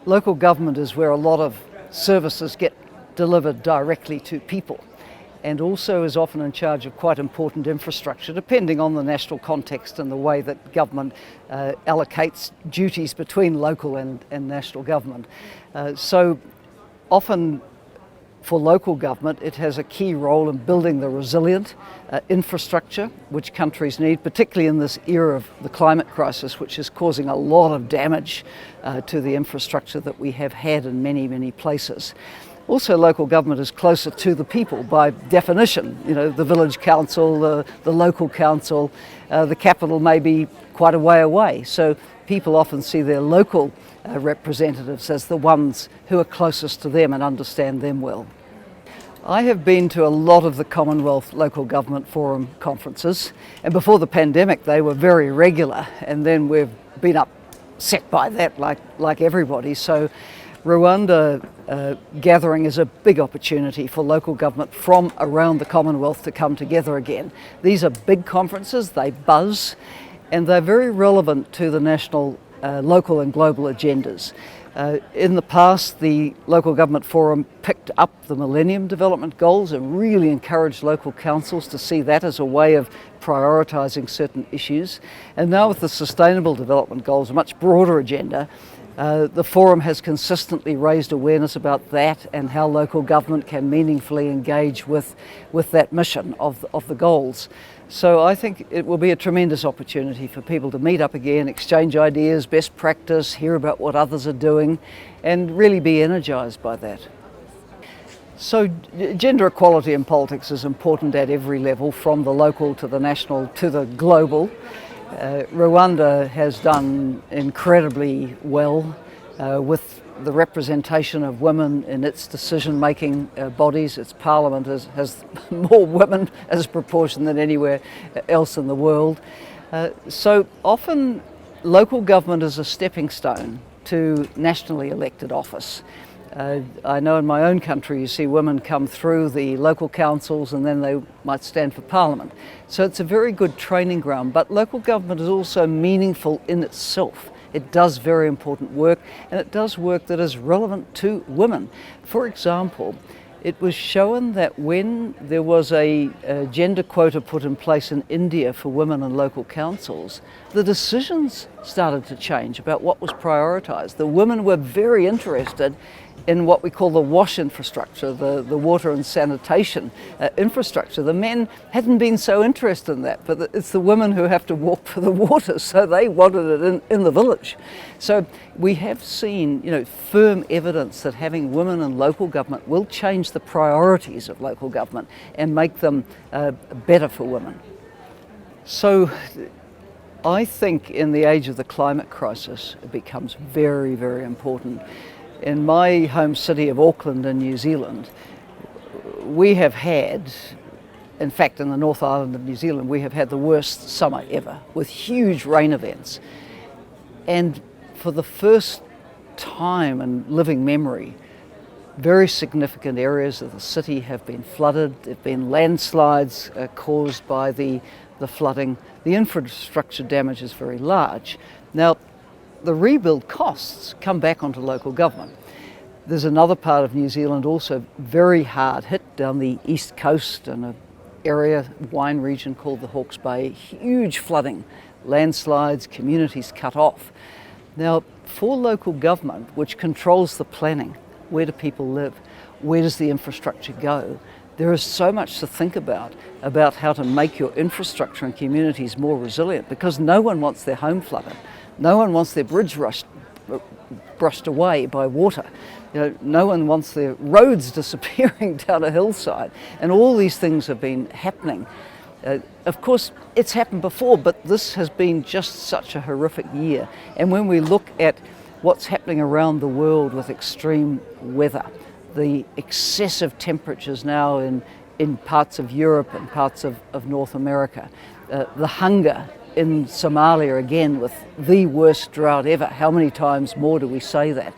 Local government is where a lot of services get delivered directly to people, and also is often in charge of quite important infrastructure, depending on the national context and the way that government allocates duties between local and national government. So often for local government, it has a key role in building the resilient infrastructure which countries need, particularly in this era of the climate crisis, which is causing a lot of damage to the infrastructure that we have had in many, many places. Also, local government is closer to the people by definition. You know, the village council, the local council, the capital may be quite a way away. So people often see their local representatives as the ones who are closest to them and understand them well. I have been to a lot of the Commonwealth Local Government Forum conferences, and before the pandemic they were very regular, and then we've been upset by that like everybody. So Rwanda gathering is a big opportunity for local government from around the Commonwealth to come together again. These are big conferences, they buzz, and they're very relevant to the national, local and global agendas. In the past, the Local Government Forum picked up the Millennium Development Goals and really encouraged local councils to see that as a way of prioritising certain issues. And now with the Sustainable Development Goals, a much broader agenda, the Forum has consistently raised awareness about that and how local government can meaningfully engage with that mission of the goals. So I think it will be a tremendous opportunity for people to meet up again, exchange ideas, best practice, hear about what others are doing, and really be energised by that. So gender equality in politics is important at every level, from the local to the national to the global. Rwanda has done incredibly well with the representation of women in its decision-making bodies. Its parliament has more women as a proportion than anywhere else in the world. So often local government is a stepping stone to nationally elected office. I know in my own country you see women come through the local councils and then they might stand for parliament. So it's a very good training ground, but local government is also meaningful in itself. It does very important work, and it does work that is relevant to women. For example, it was shown that when there was a gender quota put in place in India for women in local councils, the decisions started to change about what was prioritised. The women were very interested in what we call the WASH infrastructure, the water and sanitation infrastructure. The men hadn't been so interested in that, but it's the women who have to walk for the water, so they wanted it in the village. So we have seen, firm evidence that having women in local government will change the priorities of local government and make them better for women. So I think in the age of the climate crisis, it becomes very, very important. In my home city of Auckland in New Zealand, we have had, in fact in the North Island of New Zealand, we have had the worst summer ever with huge rain events. And for the first time in living memory, very significant areas of the city have been flooded. There have been landslides caused by the flooding. The infrastructure damage is very large. Now, the rebuild costs come back onto local government. There's another part of New Zealand also very hard hit down the east coast in an area, wine region called the Hawke's Bay. Huge flooding, landslides, communities cut off. Now, for local government, which controls the planning, where do people live? Where does the infrastructure go? There is so much to think about how to make your infrastructure and communities more resilient, because no one wants their home flooded. No one wants their bridge brushed away by water. No one wants their roads disappearing down a hillside. And all these things have been happening. Of course, it's happened before, but this has been just such a horrific year. And when we look at what's happening around the world with extreme weather, the excessive temperatures now in parts of Europe and parts of North America, the hunger in Somalia again with the worst drought ever. How many times more do we say that?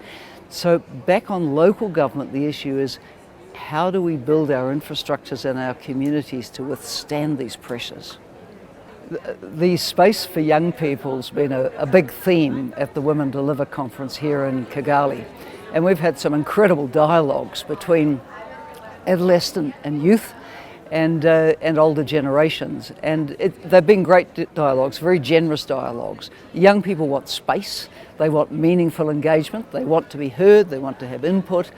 So back on local government, the issue is how do we build our infrastructures and our communities to withstand these pressures? The space for young people's been a big theme at the Women Deliver conference here in Kigali. And we've had some incredible dialogues between adolescent and youth and older generations. And they've been great dialogues, very generous dialogues. Young people want space, they want meaningful engagement, they want to be heard, they want to have input.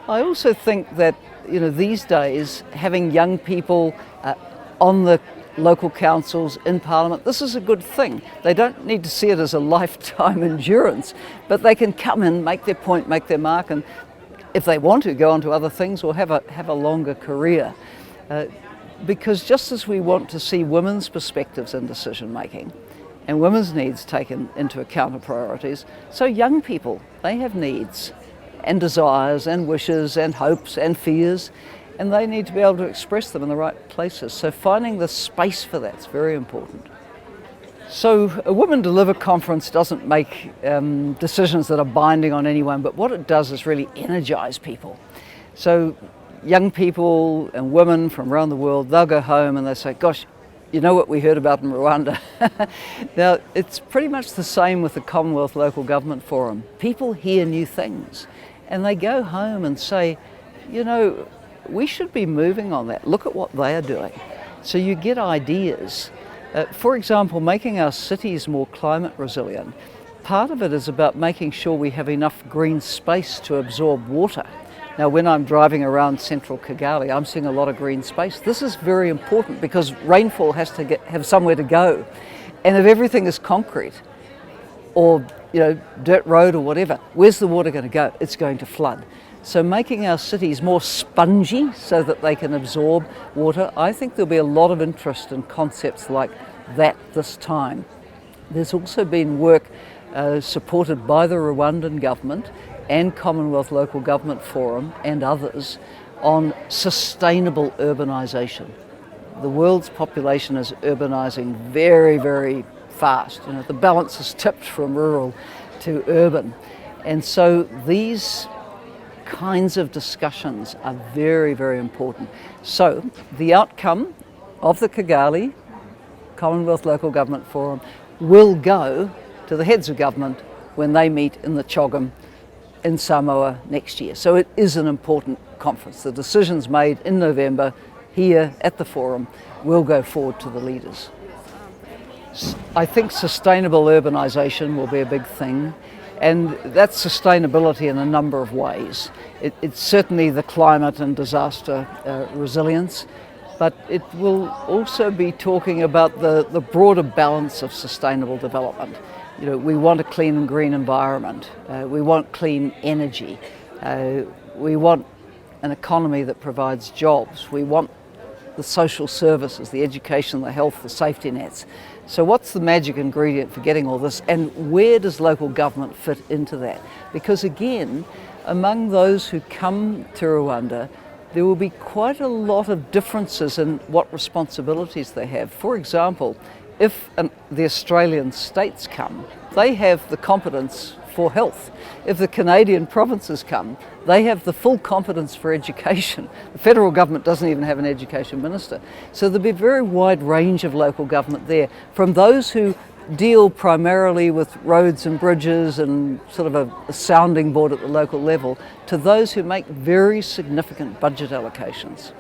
I also think that, these days, having young people on the local councils, in Parliament, this is a good thing. They don't need to see it as a lifetime endurance, but they can come in, make their point, make their mark, and if they want to, go on to other things or have a longer career. Because just as we want to see women's perspectives in decision making and women's needs taken into account of priorities, so young people, they have needs and desires and wishes and hopes and fears, and they need to be able to express them in the right places. So finding the space for that's very important. So a Women Deliver conference doesn't make decisions that are binding on anyone, but what it does is really energize people. So young people and women from around the world, they'll go home and they say, gosh, you know what we heard about in Rwanda? Now, it's pretty much the same with the Commonwealth Local Government Forum. People hear new things and they go home and say, we should be moving on that. Look at what they are doing. So you get ideas. For example, making our cities more climate resilient. Part of it is about making sure we have enough green space to absorb water. Now, when I'm driving around central Kigali, I'm seeing a lot of green space. This is very important because rainfall has to have somewhere to go. And if everything is concrete or dirt road or whatever, where's the water going to go? It's going to flood. So making our cities more spongy so that they can absorb water, I think there'll be a lot of interest in concepts like that this time. There's also been work supported by the Rwandan government and Commonwealth Local Government Forum and others on sustainable urbanisation. The world's population is urbanising very, very fast. The balance has tipped from rural to urban. And so these kinds of discussions are very, very important. So the outcome of the Kigali Commonwealth Local Government Forum will go to the heads of government when they meet in the Chogam in Samoa next year. So it is an important conference. The decisions made in November here at the forum will go forward to the leaders. I think sustainable urbanisation will be a big thing. And that's sustainability in a number of ways. It's certainly the climate and disaster resilience, but it will also be talking about the broader balance of sustainable development. We want a clean and green environment. We want clean energy. We want an economy that provides jobs. We want the social services, the education, the health, the safety nets. So what's the magic ingredient for getting all this, and where does local government fit into that? Because again, among those who come to Rwanda, there will be quite a lot of differences in what responsibilities they have. For example, if the Australian states come, they have the competence for health. If the Canadian provinces come, they have the full competence for education. The federal government doesn't even have an education minister. So there'll be a very wide range of local government there, from those who deal primarily with roads and bridges and sort of a sounding board at the local level, to those who make very significant budget allocations.